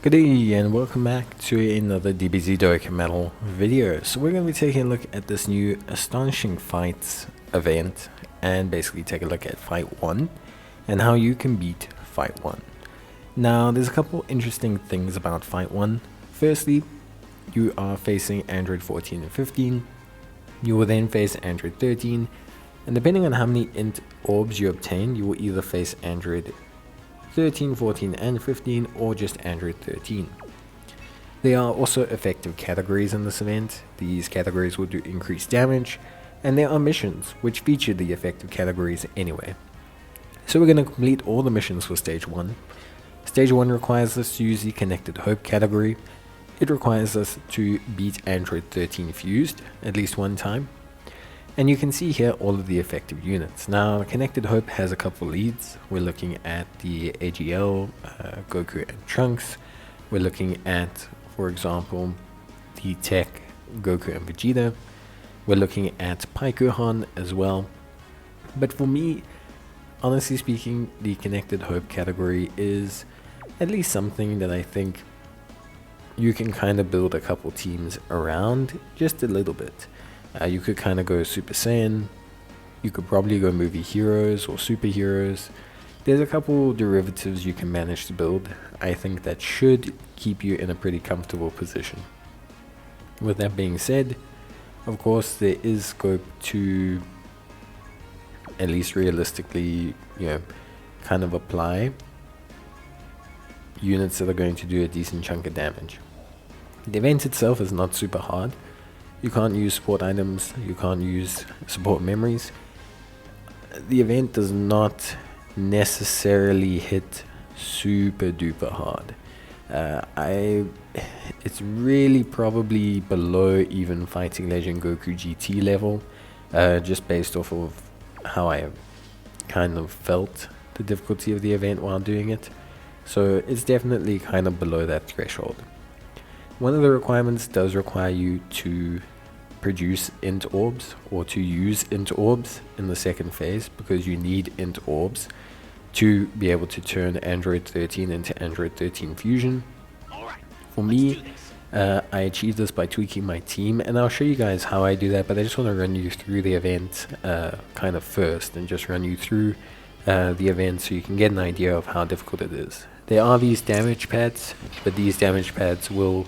Good day and welcome back to another DBZ Dokkan Metal video. So we're going to be taking a look at this new Astonishing Fights event and basically take a look at Fight 1 and how you can beat Fight 1. Now there's a couple interesting things about Fight 1. Firstly, you are facing Android 14 and 15. You will then face Android 13, and depending on how many int orbs you obtain, you will either face Android 13, 14 and 15 or just Android 13. There are also effective categories in this event. These categories will do increased damage, and there are missions which feature the effective categories anyway. So we're going to complete all the missions for Stage 1. Stage 1 requires us to use the Connected Hope category. It requires us to beat Android 13 fused at least one time. And you can see here all of the effective units. Now, Connected Hope has a couple leads. We're looking at the AGL, Goku and Trunks. We're looking at, for example, the Tech, Goku and Vegeta. We're looking at Paikuhan as well. But for me, honestly speaking, the Connected Hope category is at least something that I think you can kind of build a couple teams around just a little bit. You could kind of go Super Saiyan, you could probably go movie heroes or superheroes. There's a couple derivatives you can manage to build, I think, that should keep you in a pretty comfortable position. With that being said, of course there is scope to at least realistically, kind of apply units that are going to do a decent chunk of damage. The event itself is not super hard. You can't use support items, you can't use support memories. The event does not necessarily hit super duper hard. It's really probably below even Fighting Legend Goku GT level, just based off of how I kind of felt the difficulty of the event while doing it. So it's definitely kind of below that threshold. One of the requirements does require you to produce int orbs, or to use int orbs in the second phase, because you need int orbs to be able to turn Android 13 into Android 13 Fusion. For me, I achieved this by tweaking my team, and I'll show you guys how I do that, but I just want to run you through the event kind of first, and just run you through the event so you can get an idea of how difficult it is. There are these damage pads, but these damage pads will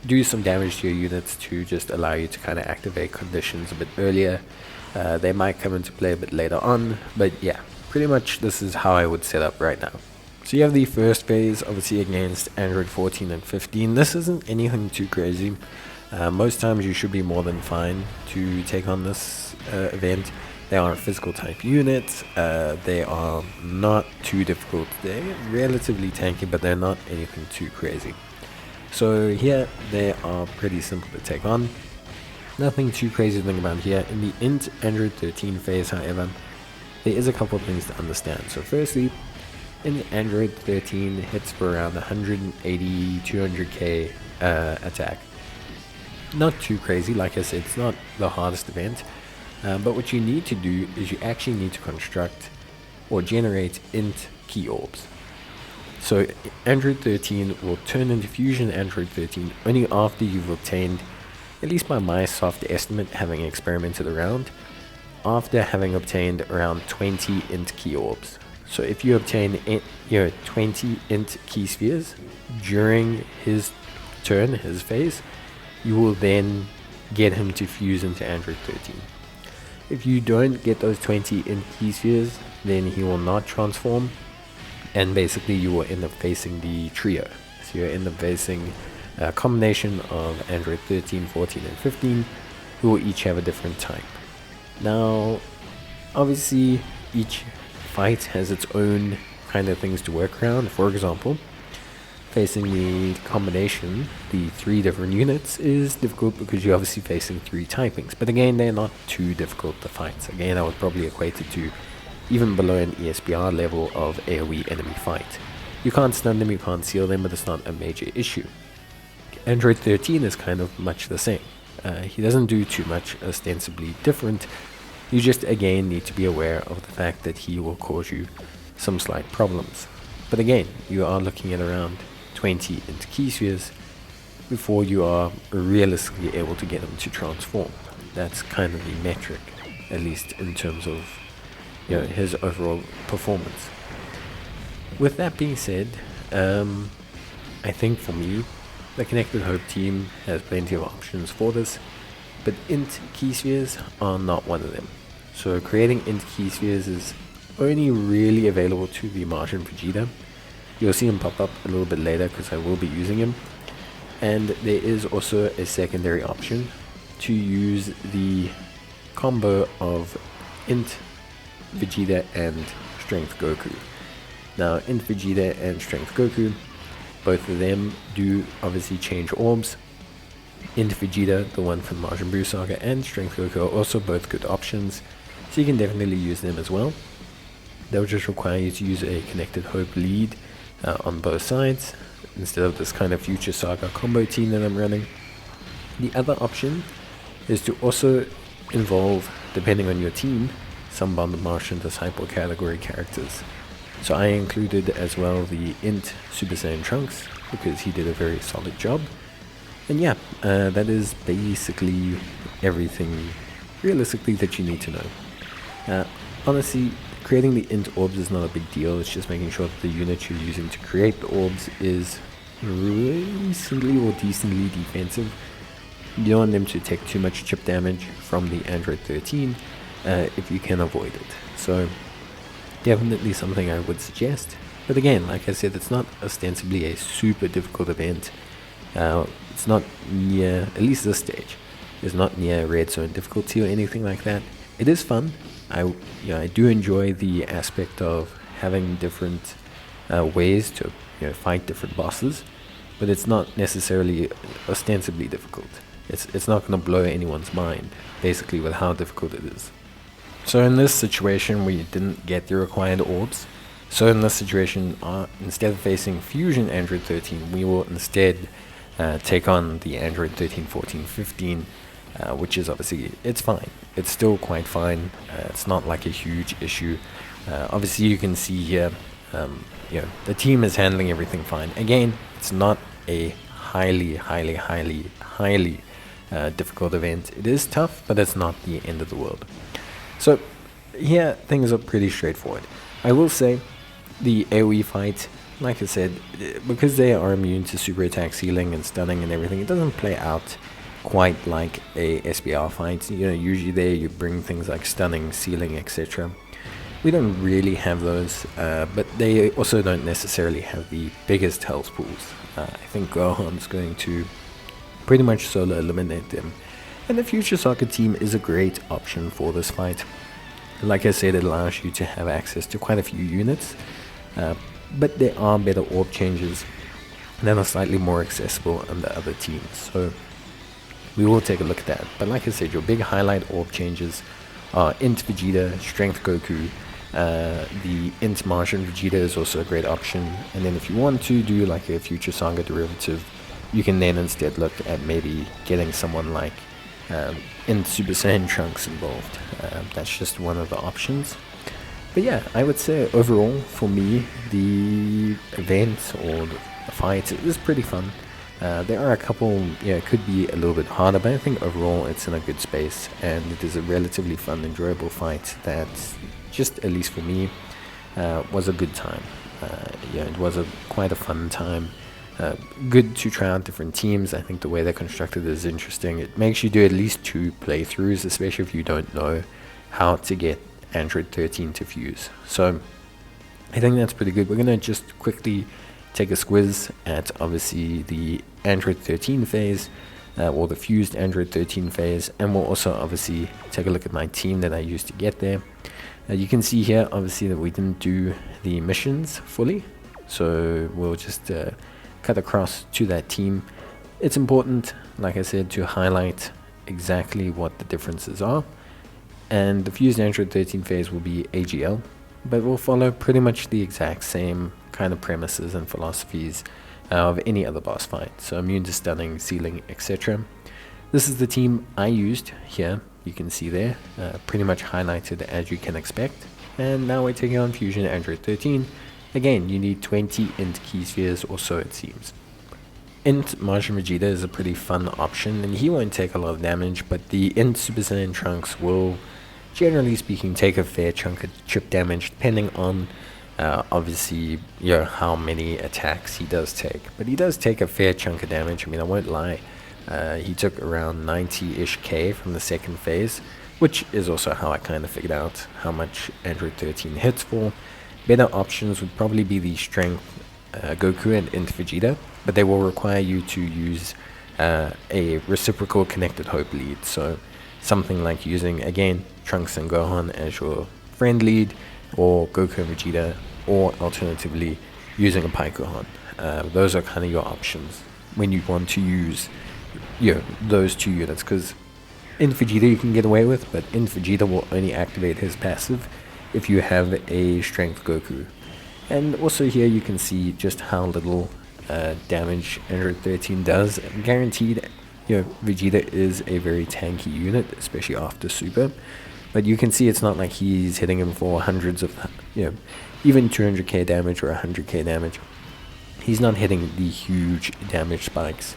do some damage to your units to just allow you to kind of activate conditions a bit earlier. They might come into play a bit later on, but yeah, pretty much this is how I would set up right now. So you have the first phase, obviously against Android 14 and 15. This isn't anything too crazy. Most times you should be more than fine to take on this event. They are physical type units. They are not too difficult. They're relatively tanky, but they're not anything too crazy. So here they are pretty simple to take on. Nothing too crazy to think about here. In the int Android 13 phase, however, there is a couple of things to understand. So firstly, in Android 13 hits for around 180, 200k attack. Not too crazy, like I said, it's not the hardest event. But what you need to do is you actually need to construct or generate int key orbs. So Android 13 will turn into Fusion Android 13 only after you've obtained, at least by my soft estimate, having experimented around, after having obtained around 20 int key orbs. So if you obtain 20 int key spheres during his turn, his phase, you will then get him to fuse into Android 13. If you don't get those 20 int key spheres, then he will not transform, and basically you will end up facing the trio. So you end up facing a combination of Android 13, 14 and 15, who will each have a different type. Now obviously each fight has its own kind of things to work around. For example, facing the combination, the 3 different units, is difficult because you're obviously facing 3 typings, but again, they're not too difficult to fight. Again, I would probably equate it to even below an ESBR level of AoE enemy fight. You can't stun them, you can't seal them, but it's not a major issue. Android 13 is kind of much the same. He doesn't do too much ostensibly different. You just again need to be aware of the fact that he will cause you some slight problems. But again, you are looking at around 20 into key spheres before you are realistically able to get him to transform. That's kind of the metric, at least in terms of his overall performance. With that being said, I think for me, the Connected Hope team has plenty of options for this, but int key spheres are not one of them. So creating int key spheres is only really available to the Martian Vegeta. You'll see him pop up a little bit later because I will be using him. And there is also a secondary option to use the combo of int Vegeta and Strength Goku. Now, int Vegeta and Strength Goku, both of them do obviously change orbs. Int Vegeta, the one from Majin Buu Saga, and Strength Goku are also both good options, so you can definitely use them as well. They'll just require you to use a Connected Hope lead on both sides, instead of this kind of Future Saga combo team that I'm running. The other option is to also involve, depending on your team, some Bond Martian Disciple category characters. So I included as well the int Super Saiyan Trunks, because he did a very solid job. And yeah, that is basically everything realistically that you need to know. Honestly, creating the int orbs is not a big deal. It's just making sure that the unit you're using to create the orbs is recently or decently defensive. You don't want them to take too much chip damage from the Android 13 if you can avoid it. So definitely something I would suggest. But again, like I said, it's not ostensibly a super difficult event. It's not near, at least this stage, is not near red zone difficulty or anything like that. It is fun. I do enjoy the aspect of having different ways to fight different bosses, but it's not necessarily ostensibly difficult. It's not going to blow anyone's mind, basically, with how difficult it is. So in this situation, we didn't get the required orbs. So in this situation, instead of facing Fusion Android 13, we will instead take on the Android 13, 14, 15, which is obviously, it's fine. It's still quite fine. It's not like a huge issue. Obviously, you can see here, the team is handling everything fine. Again, it's not a highly difficult event. It is tough, but it's not the end of the world. So here, things are pretty straightforward. I will say the AoE fight, like I said, because they are immune to super attack, sealing, and stunning and everything, it doesn't play out quite like a SBR fight. Usually there you bring things like stunning, sealing, etc. We don't really have those, but they also don't necessarily have the biggest health pools. I think Gohan's going to pretty much solo eliminate them. And the Future Soccer team is a great option for this fight. Like I said, it allows you to have access to quite a few units, but there are better orb changes that are slightly more accessible on the other teams. So we will take a look at that. But like I said, your big highlight orb changes are int Vegeta, Strength Goku. The int Martian Vegeta is also a great option. And then if you want to do like a Future Saga derivative, you can then instead look at maybe getting someone like int Super Saiyan Trunks involved. That's just one of the options. But yeah, I would say overall for me, the event or the fight is pretty fun. There are a couple, it could be a little bit harder, but I think overall it's in a good space, and it is a relatively fun, enjoyable fight that, just at least for me, was a good time. It was quite a fun time. Good to try out different teams. I think the way they're constructed is interesting. It makes you do at least 2 playthroughs, especially if you don't know how to get Android 13 to fuse. So I think that's pretty good. We're going to just quickly take a squiz at obviously the Android 13 phase, or the fused Android 13 phase, and we'll also obviously take a look at my team that I used to get there. You can see here obviously that we didn't do the missions fully, so we'll just cut across to that team. It's important, like I said, to highlight exactly what the differences are, and the fused Android 13 phase will be AGL, but we'll follow pretty much the exact same kind of premises and philosophies of any other boss fight. So immune to stunning, sealing, etc. This is the team I used here. You can see there, pretty much highlighted as you can expect. And now we're taking on Fusion Android 13 Again, you need 20 int key spheres or so it seems. Int Majin Vegeta is a pretty fun option, and he won't take a lot of damage, but the int Super Saiyan Trunks will, generally speaking, take a fair chunk of chip damage, depending on, obviously, how many attacks he does take. But he does take a fair chunk of damage. I mean, I won't lie. He took around 90-ish K from the second phase, which is also how I kind of figured out how much Android 13 hits for. Better options would probably be the Strength Goku and Int Vegeta, but they will require you to use a reciprocal connected hope lead. So something like using, again, Trunks and Gohan as your friend lead, or Goku and Vegeta, or alternatively using a Pai Gohan. Those are kind of your options when you want to use those two units, because Int Vegeta you can get away with, but Int Vegeta will only activate his passive if you have a Strength Goku. And also here you can see just how little damage Android 13 does. Guaranteed, Vegeta is a very tanky unit, especially after Super. But you can see it's not like he's hitting him for hundreds of, even 200k damage or 100k damage. He's not hitting the huge damage spikes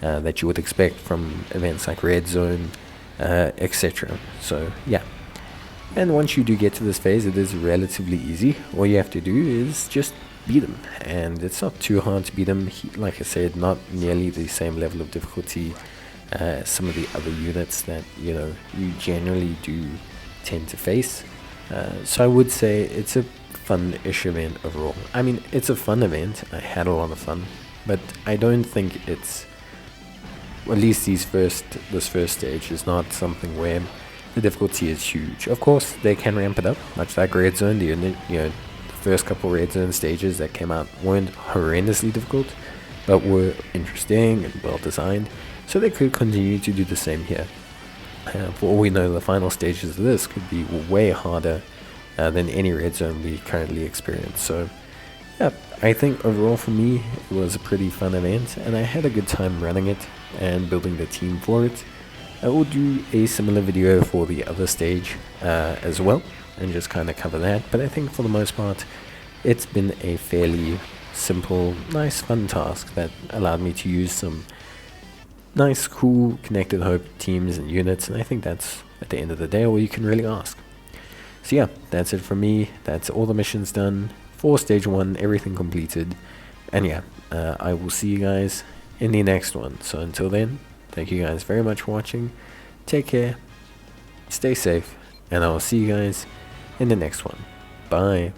that you would expect from events like Red Zone, etc. So, yeah. And once you do get to this phase, it is relatively easy. All you have to do is just beat him. And it's not too hard to beat him. Like I said, not nearly the same level of difficulty as some of the other units that, you generally do tend to face. So I would say it's a fun-ish event overall. I mean, it's a fun event. I had a lot of fun. But I don't think it's... at least this first stage is not something where the difficulty is huge. Of course, they can ramp it up, much like Red Zone. The first couple Red Zone stages that came out weren't horrendously difficult, but were interesting and well designed. So they could continue to do the same here. For all we know, the final stages of this could be way harder than any Red Zone we currently experience. So, yeah, I think overall for me, it was a pretty fun event, and I had a good time running it and building the team for it. I will do a similar video for the other stage as well, and just kind of cover that. But I think for the most part, it's been a fairly simple, nice, fun task that allowed me to use some nice, cool, connected hope teams and units, and I think that's, at the end of the day, all you can really ask. So yeah, that's it from me. That's all the missions done for stage 1, everything completed. And yeah, I will see you guys in the next one. So until then, thank you guys very much for watching. Take care, stay safe, and I will see you guys in the next one. Bye.